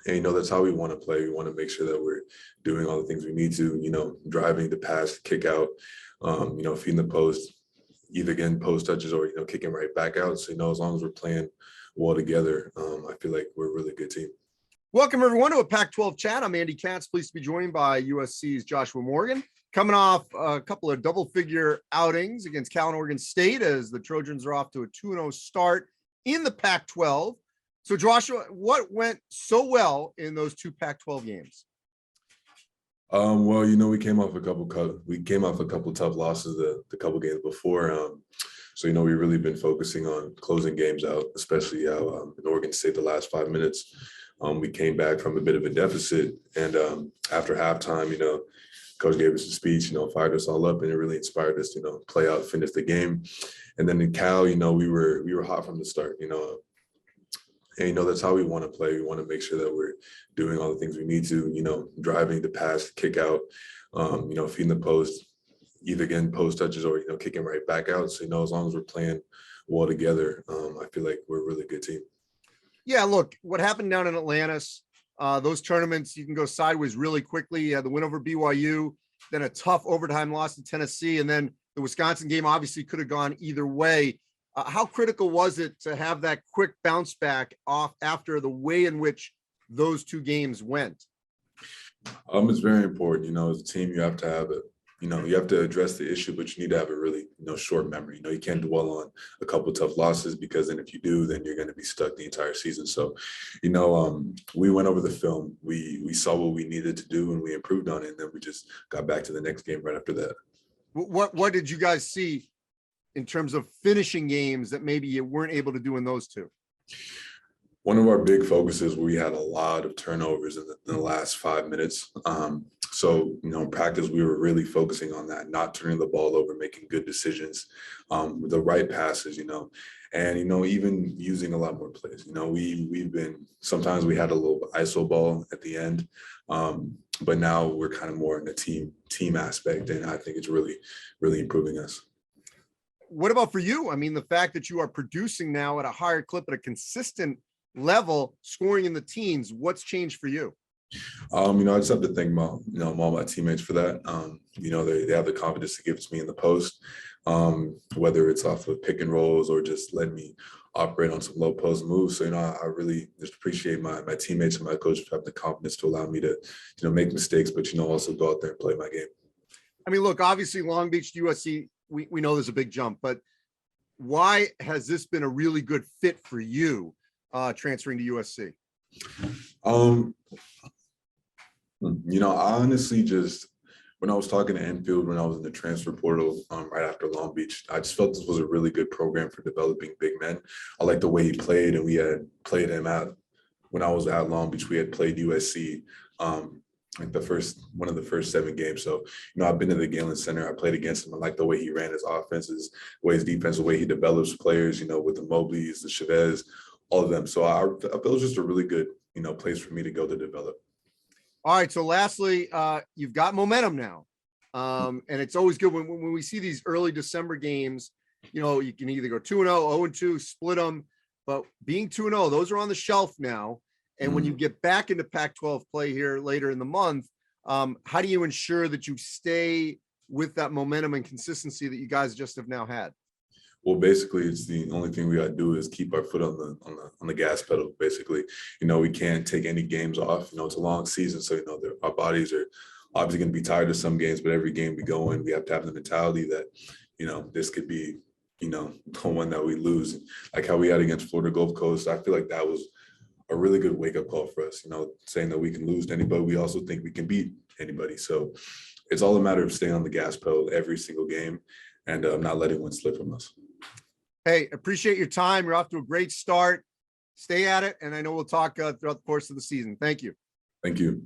And, that's how we want to play. We want to make sure that we're doing all the things we need to, driving the pass, kick out, feeding the post, either getting post touches or, kicking right back out. So, as long as we're playing well together, I feel like we're a really good team. Welcome, everyone, to a Pac-12 chat. I'm Andy Katz, pleased to be joined by USC's Joshua Morgan, coming off a couple of double-figure outings against Cal and Oregon State as the Trojans are off to a 2-0 start in the Pac-12. So, Joshua, what went so well in those two Pac-12 games? Well, we came off a couple tough losses the couple games before. So, we've really been focusing on closing games out, especially how in Oregon State the last 5 minutes. We came back from a bit of a deficit, and after halftime, coach gave us a speech, fired us all up, and it really inspired us to, play out, finish the game. And then in Cal, we were hot from the start, and, that's how we want to play. We want to make sure that we're doing all the things we need to, driving the pass, kick out, feeding the post, either getting post touches or, kicking right back out. So, as long as we're playing well together, I feel like we're a really good team. Yeah, look, what happened down in Atlantis, those tournaments, you can go sideways really quickly. You had the win over BYU, then a tough overtime loss to Tennessee, and then the Wisconsin game obviously could have gone either way. How critical was it to have that quick bounce back off after the way in which those two games went? It's very important. As a team, you have to have it. You have to address the issue, but you need to have a really, short memory. You can't dwell on a couple of tough losses, because then if you do, then you're going to be stuck the entire season. So, we went over the film. We saw what we needed to do, and we improved on it. And then we just got back to the next game right after that. What did you guys see in terms of finishing games that maybe you weren't able to do in those two? One of our big focuses, we had a lot of turnovers in the last 5 minutes. So, in practice, we were really focusing on that, not turning the ball over, making good decisions, with the right passes, and, even using a lot more plays. Sometimes we had a little ISO ball at the end, but now we're kind of more in the team aspect, and I think it's really, really improving us. What about for you? I mean, the fact that you are producing now at a higher clip at a consistent level, scoring in the teens, what's changed for you? I just have to thank all my teammates for that. They have the confidence to give it to me in the post, whether it's off of pick and rolls or just letting me operate on some low post moves. So, I really just appreciate my teammates and my coach for having the confidence to allow me to, make mistakes, but, also go out there and play my game. I mean, look, obviously Long Beach to USC, we know there's a big jump, but why has this been a really good fit for you transferring to USC? I honestly just, when I was talking to Enfield, when I was in the transfer portal right after Long Beach, I just felt this was a really good program for developing big men. I liked the way he played, and we had played him when I was at Long Beach, we had played USC like one of the first 7 games. So, I've been to the Galen Center. I played against him. I like the way he ran his offenses, the way his defense, the way he develops players, with the Mobleys, the Chavez, all of them. So I felt it was just a really good, place for me to go to develop. All right. So lastly, you've got momentum now. And it's always good when we see these early December games, you can either go 2-0, 0-2, split them, but being 2-0, those are on the shelf now. And when you get back into Pac-12 play here later in the month, how do you ensure that you stay with that momentum and consistency that you guys just have now had? Well, basically, it's the only thing we got to do is keep our foot on the gas pedal. Basically, we can't take any games off. It's a long season, so our bodies are obviously going to be tired of some games. But every game we go in, we have to have the mentality that this could be the one that we lose. Like how we had against Florida Gulf Coast, I feel like that was a really good wake up call for us. Saying that we can lose to anybody, we also think we can beat anybody. So it's all a matter of staying on the gas pedal every single game and not letting one slip from us. Hey, appreciate your time. You're off to a great start. Stay at it. And I know we'll talk throughout the course of the season. Thank you. Thank you.